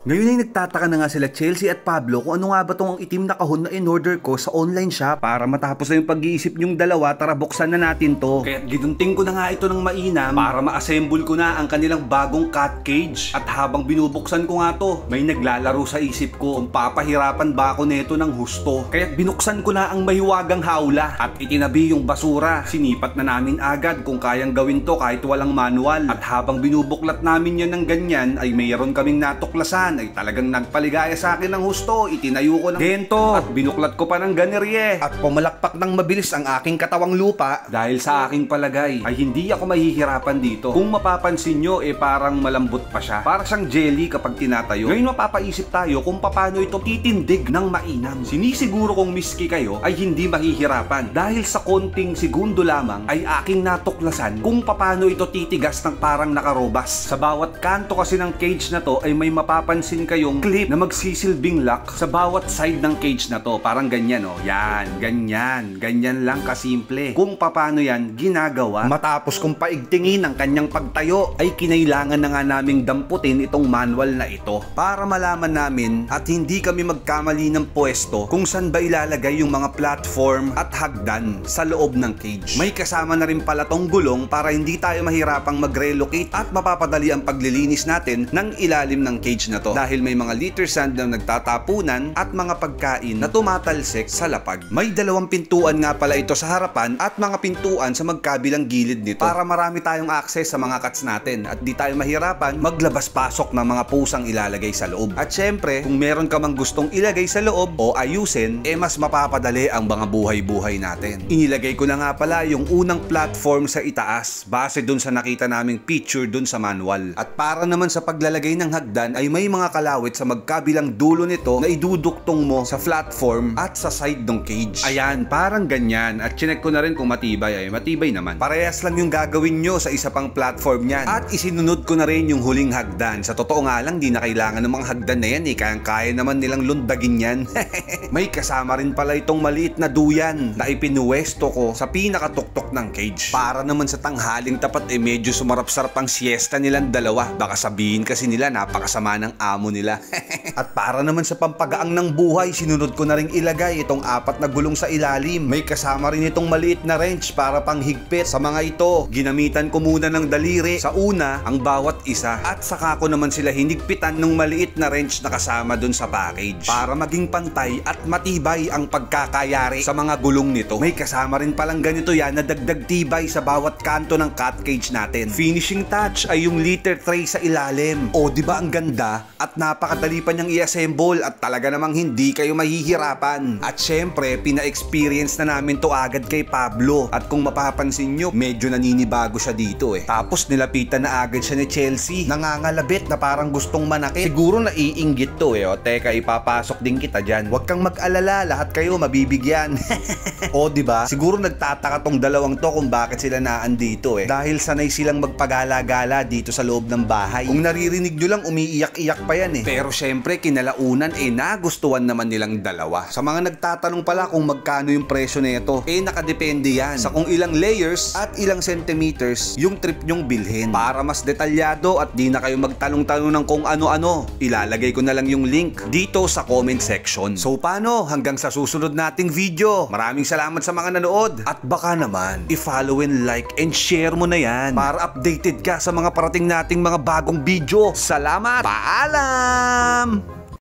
Ngayon ay nagtataka na nga sila Chelsea at Pablo kung ano nga ba tong itim na kahon na in-order ko sa online shop. Para matapos na yung pag-iisip nyong dalawa, tara buksan na natin to. Kaya ginunting ko na nga ito ng mainam para ma-assemble ko na ang kanilang bagong cat cage. At habang binubuksan ko nga to, may naglalaro sa isip ko kung papahirapan ba ako neto ng husto. Kaya binuksan ko na ang mahiwagang hawla at itinabi yung basura. Sinipat na namin agad kung kayang gawin to kahit walang manual. At habang binubuklat namin yan ng ganyan ay mayroon kaming natuklasan ay talagang nagpaligaya sa akin ng husto. Itinayo ko ng gento at binuklat ko pa ng ganirye at pumalakpak ng mabilis ang aking katawang lupa. Dahil sa aking palagay ay hindi ako mahihirapan dito. Kung mapapansin nyo parang malambot pa siya. Para siyang jelly kapag tinatayo. Ngayon mapapaisip tayo kung paano ito titindig ng mainam. Sinisiguro kong miski kayo ay hindi mahihirapan dahil sa konting segundo lamang ay aking natuklasan kung paano ito titigas ng parang nakarobas. Sa bawat kanto kasi ng cage na to ay may mapapansin kayong clip na magsisilbing lock sa bawat side ng cage na to. Parang ganyan Yan, ganyan. Ganyan lang kasimple. Kung paano yan ginagawa. Matapos kong paigtingin ang kanyang pagtayo ay kinailangan na nga naming damputin itong manual na ito para malaman namin at hindi kami magkamali ng pwesto kung saan ba ilalagay yung mga platform at hagdan sa loob ng cage. May kasama na rin pala tong gulong para hindi tayo mahirapang mag-relocate at mapapadali ang paglilinis natin ng ilalim ng cage na to. Dahil may mga litter sand na nagtatapunan at mga pagkain na tumatalsik sa lapag. May dalawang pintuan nga pala ito sa harapan at mga pintuan sa magkabilang gilid nito para marami tayong access sa mga cats natin at di tayo mahirapan maglabas-pasok ng mga pusang ilalagay sa loob. At syempre, kung meron ka mang gustong ilagay sa loob o ayusin, mas mapapadali ang mga buhay-buhay natin. Inilagay ko na nga pala yung unang platform sa itaas base dun sa nakita naming picture dun sa manual. At para naman sa paglalagay ng hagdan ay may mga kalawit sa magkabilang dulo nito na iduduktong mo sa platform at sa side ng cage. Ayan, parang ganyan. At chinek ko na rin kung matibay matibay naman. Parehas lang yung gagawin nyo sa isa pang platform yan. At isinunod ko na rin yung huling hagdan. Sa totoo nga lang, di na kailangan ng mga hagdan na yan kaya naman nilang lundagin yan. May kasama rin pala itong maliit na duyan na ipinuwesto ko sa pinakatuktok ng cage. Para naman sa tanghaling tapat medyo sumarap-sarap ang siesta nilang dalawa. Baka sabihin kasi nila napakasama ng amo nila. At para naman sa pampagaang ng buhay, sinunod ko na rin ilagay itong 4 na gulong sa ilalim. May kasama rin itong maliit na wrench para panghigpit sa mga ito. Ginamitan ko muna ng daliri sa una ang bawat isa at saka ko naman sila hinigpitan ng maliit na wrench na kasama dun sa package para maging pantay at matibay ang pagkakayari sa mga gulong nito. May kasama rin palang ganito yan na dagdag tibay sa bawat kanto ng cat cage natin. Finishing touch ay yung litter tray sa ilalim. O di ba ang ganda at napakadali pa niyang i-assemble at talaga namang hindi kayo mahihirapan. At syempre, pina-experience na namin to agad kay Pablo. At kung mapapansin nyo, medyo naninibago siya dito Tapos nilapitan na agad siya ni Chelsea. Nangangalabit na parang gustong manakit. Siguro naiinggit to O teka, ipapasok din kita dyan. Huwag kang mag-alala, lahat kayo mabibigyan. O diba? Siguro nagtataka tong dalawang to kung bakit sila naandito Dahil sanay silang magpagala-gala dito sa loob ng bahay. Kung naririnig nyo lang, umiiyak-iyak pa yan Pero syempre, kinalaunan nagustuhan naman nilang dalawa. Sa mga nagtatanong pala kung magkano yung presyo nito, nakadepende yan sa kung ilang layers at ilang centimeters yung trip nyong bilhin. Para mas detalyado at di na kayo magtanong-tanong ng kung ano-ano, ilalagay ko na lang yung link dito sa comment section. So paano? Hanggang sa susunod nating video. Maraming salamat sa mga nanood. At baka naman, i-follow and like and share mo na yan para updated ka sa mga parating nating mga bagong video. Salamat! Paalam!